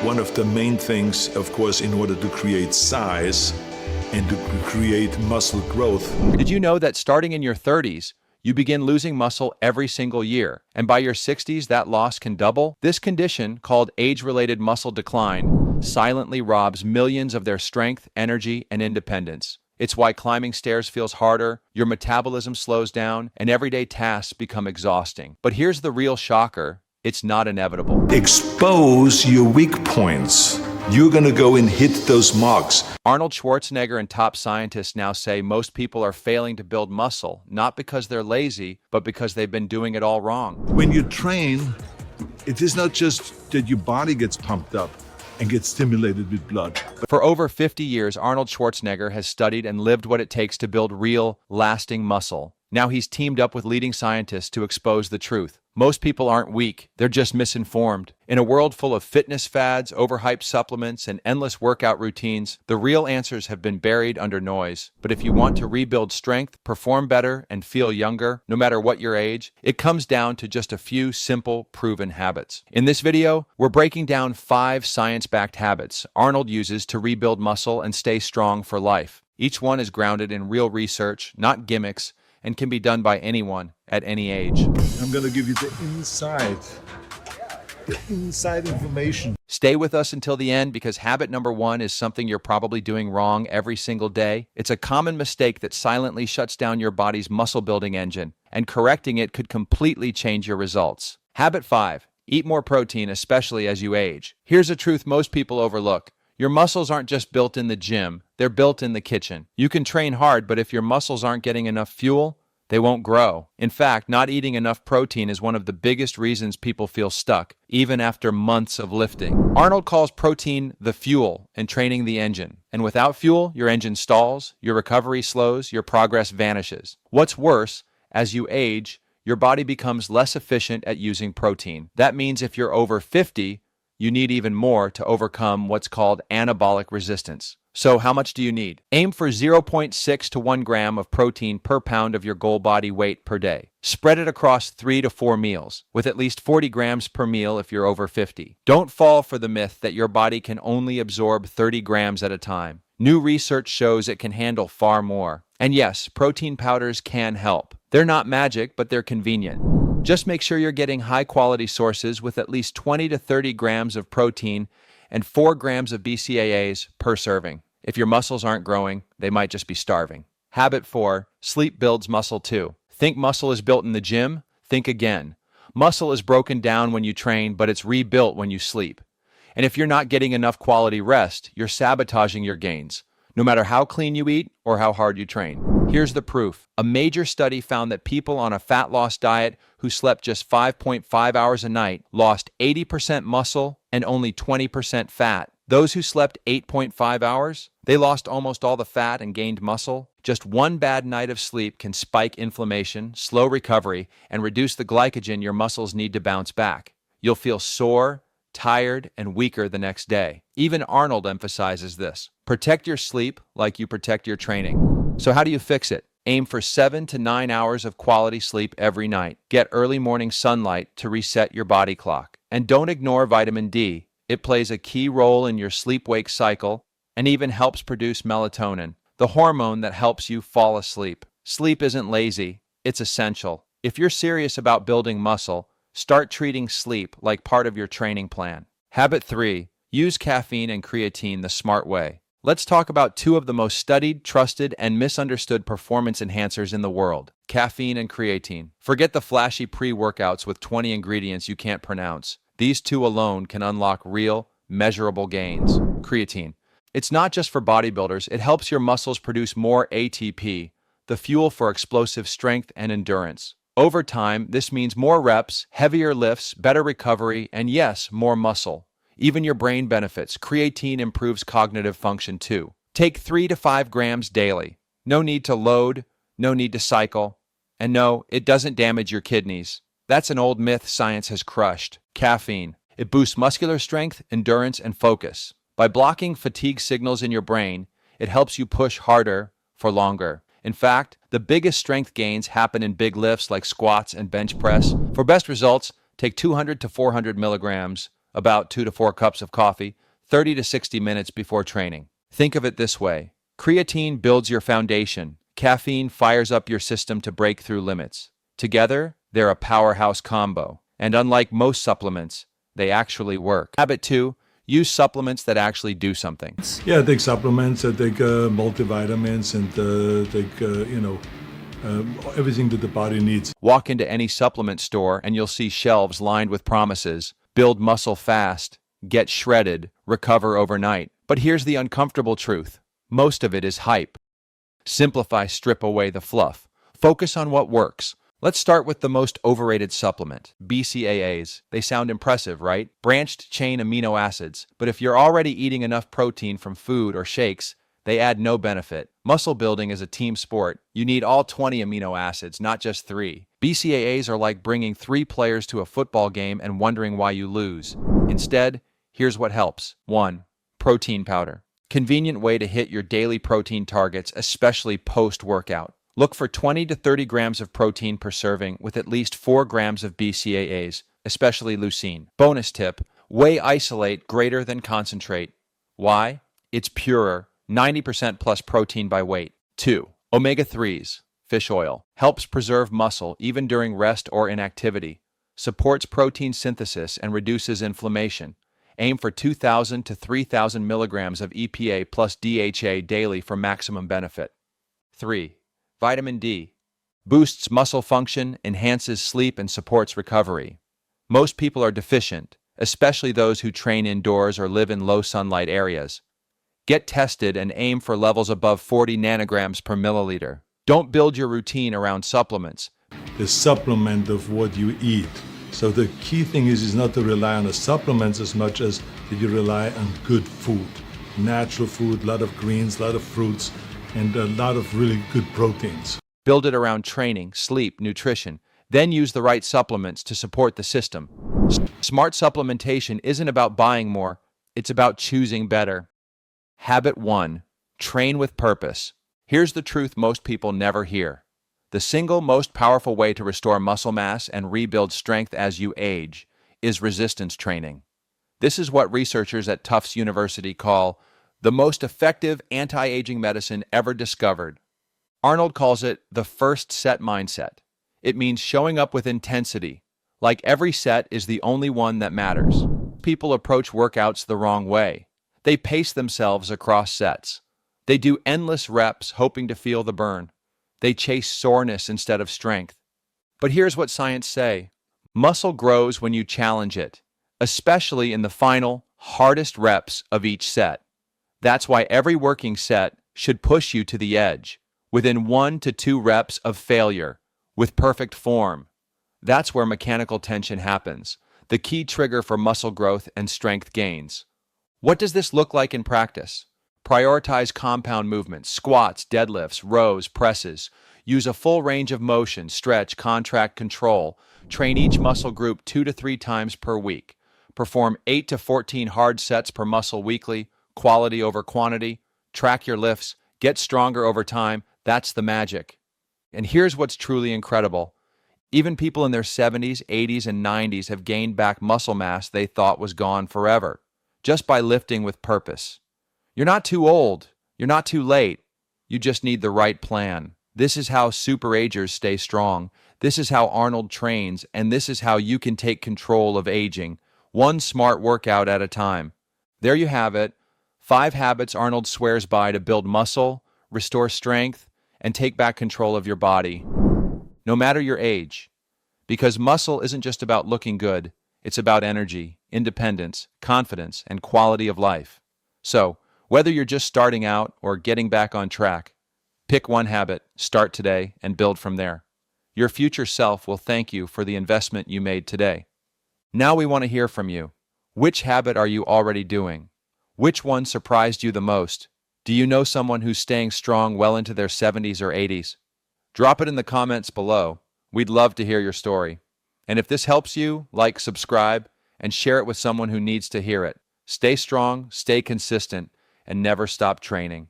One of the main things, of course, in order to create size and to create muscle growth. Did you know that starting in your 30s, you begin losing muscle every single year, and by your 60s, that loss can double? This condition, called age-related muscle decline, silently robs millions of their strength, energy, and independence. It's why climbing stairs feels harder, your metabolism slows down, and everyday tasks become exhausting. But here's the real shocker: it's not inevitable. Expose your weak points. You're gonna go and hit those marks. Arnold Schwarzenegger and top scientists now say most people are failing to build muscle, not because they're lazy, but because they've been doing it all wrong. When you train, it is not just that your body gets pumped up and gets stimulated with blood. For over 50 years, Arnold Schwarzenegger has studied and lived what it takes to build real, lasting muscle. Now he's teamed up with leading scientists to expose the truth. Most people aren't weak, they're just misinformed. In a world full of fitness fads, overhyped supplements, and endless workout routines, the real answers have been buried under noise. But if you want to rebuild strength, perform better, and feel younger, no matter what your age, it comes down to just a few simple, proven habits. In this video, we're breaking down 5 science-backed habits Arnold uses to rebuild muscle and stay strong for life. Each one is grounded in real research, not gimmicks, and can be done by anyone at any age. I'm gonna give you the inside information. Stay with us until the end, because habit number 1 is something you're probably doing wrong every single day. It's a common mistake that silently shuts down your body's muscle building engine, and correcting it could completely change your results. Habit 5, eat more protein, especially as you age. Here's a truth most people overlook. Your muscles aren't just built in the gym, they're built in the kitchen. You can train hard, but if your muscles aren't getting enough fuel, they won't grow. In fact, not eating enough protein is one of the biggest reasons people feel stuck, even after months of lifting. Arnold calls protein the fuel and training the engine. And without fuel, your engine stalls, your recovery slows, your progress vanishes. What's worse, as you age, your body becomes less efficient at using protein. That means if you're over 50, you need even more to overcome what's called anabolic resistance. So how much do you need? Aim for 0.6 to 1 gram of protein per pound of your goal body weight per day. Spread it across 3 to 4 meals, with at least 40 grams per meal if you're over 50. Don't fall for the myth that your body can only absorb 30 grams at a time. New research shows it can handle far more. And yes, protein powders can help. They're not magic, but they're convenient. Just make sure you're getting high-quality sources with at least 20 to 30 grams of protein and 4 grams of BCAAs per serving. If your muscles aren't growing, they might just be starving. Habit 4, sleep builds muscle too. Think muscle is built in the gym? Think again. Muscle is broken down when you train, but it's rebuilt when you sleep. And if you're not getting enough quality rest, you're sabotaging your gains, no matter how clean you eat or how hard you train. Here's the proof. A major study found that people on a fat loss diet who slept just 5.5 hours a night lost 80% muscle and only 20% fat. Those who slept 8.5 hours, they lost almost all the fat and gained muscle. Just one bad night of sleep can spike inflammation, slow recovery, and reduce the glycogen your muscles need to bounce back. You'll feel sore, tired, and weaker the next day. Even Arnold emphasizes this. Protect your sleep like you protect your training. So how do you fix it? Aim for 7 to 9 hours of quality sleep every night. Get early morning sunlight to reset your body clock. And don't ignore vitamin D. It plays a key role in your sleep-wake cycle and even helps produce melatonin, the hormone that helps you fall asleep. Sleep isn't lazy, it's essential. If you're serious about building muscle, start treating sleep like part of your training plan. Habit 3, use caffeine and creatine the smart way. Let's talk about 2 of the most studied, trusted, and misunderstood performance enhancers in the world: caffeine and creatine. Forget the flashy pre-workouts with 20 ingredients you can't pronounce. These 2 alone can unlock real, measurable gains. Creatine. It's not just for bodybuilders, it helps your muscles produce more ATP, the fuel for explosive strength and endurance. Over time, this means more reps, heavier lifts, better recovery, and yes, more muscle. Even your brain benefits. Creatine improves cognitive function too. Take 3 to 5 grams daily. No need to load, no need to cycle, and no, it doesn't damage your kidneys. That's an old myth science has crushed. Caffeine. It boosts muscular strength, endurance, and focus. By blocking fatigue signals in your brain, it helps you push harder for longer. In fact, the biggest strength gains happen in big lifts like squats and bench press. For best results, take 200 to 400 milligrams about 2 to 4 cups of coffee, 30 to 60 minutes before training. Think of it this way. Creatine builds your foundation. Caffeine fires up your system to break through limits. Together, they're a powerhouse combo. And unlike most supplements, they actually work. Habit 2, use supplements that actually do something. Yeah, I take supplements, I take multivitamins, and take, everything that the body needs. Walk into any supplement store and you'll see shelves lined with promises. Build muscle fast, get shredded, recover overnight. But here's the uncomfortable truth. Most of it is hype. Simplify, strip away the fluff. Focus on what works. Let's start with the most overrated supplement, BCAAs. They sound impressive, right? Branched chain amino acids. But if you're already eating enough protein from food or shakes, they add no benefit. Muscle building is a team sport. You need all 20 amino acids, not just 3. BCAAs are like bringing 3 players to a football game and wondering why you lose. Instead, here's what helps. 1. Protein powder. Convenient way to hit your daily protein targets, especially post-workout. Look for 20 to 30 grams of protein per serving with at least 4 grams of BCAAs, especially leucine. Bonus tip, whey isolate greater than concentrate. Why? It's purer, 90% plus protein by weight. 2. Omega-3s, fish oil. Helps preserve muscle even during rest or inactivity. Supports protein synthesis and reduces inflammation. Aim for 2,000 to 3,000 milligrams of EPA plus DHA daily for maximum benefit. 3. Vitamin D. Boosts muscle function, enhances sleep, and supports recovery. Most people are deficient, especially those who train indoors or live in low sunlight areas. Get tested and aim for levels above 40 nanograms per milliliter. Don't build your routine around supplements. The supplement of what you eat. So the key thing is not to rely on the supplements as much as that you rely on good food. Natural food, a lot of greens, a lot of fruits, and a lot of really good proteins. Build it around training, sleep, nutrition. Then use the right supplements to support the system. Smart supplementation isn't about buying more, it's about choosing better. Habit 1. Train with purpose. Here's the truth most people never hear. The single most powerful way to restore muscle mass and rebuild strength as you age is resistance training. This is what researchers at Tufts University call the most effective anti-aging medicine ever discovered. Arnold calls it the first set mindset. It means showing up with intensity, like every set is the only one that matters. People approach workouts the wrong way. They pace themselves across sets. They do endless reps hoping to feel the burn. They chase soreness instead of strength. But here's what science say. Muscle grows when you challenge it, especially in the final, hardest reps of each set. That's why every working set should push you to the edge, within 1 to 2 reps of failure, with perfect form. That's where mechanical tension happens, the key trigger for muscle growth and strength gains. What does this look like in practice? Prioritize compound movements, squats, deadlifts, rows, presses. Use a full range of motion, stretch, contract, control. Train each muscle group 2 to 3 times per week. Perform 8 to 14 hard sets per muscle weekly. Quality over quantity, track your lifts, get stronger over time. That's the magic. And here's what's truly incredible. Even people in their 70s, 80s, and 90s have gained back muscle mass they thought was gone forever, just by lifting with purpose. You're not too old. You're not too late. You just need the right plan. This is how superagers stay strong. This is how Arnold trains, and this is how you can take control of aging, one smart workout at a time. There you have it. 5 habits Arnold swears by to build muscle, restore strength, and take back control of your body, no matter your age. Because muscle isn't just about looking good, it's about energy, independence, confidence, and quality of life. So, whether you're just starting out or getting back on track, pick one habit, start today, and build from there. Your future self will thank you for the investment you made today. Now we want to hear from you. Which habit are you already doing? Which one surprised you the most? Do you know someone who's staying strong well into their 70s or 80s? Drop it in the comments below. We'd love to hear your story. And if this helps you, like, subscribe, and share it with someone who needs to hear it. Stay strong, stay consistent, and never stop training.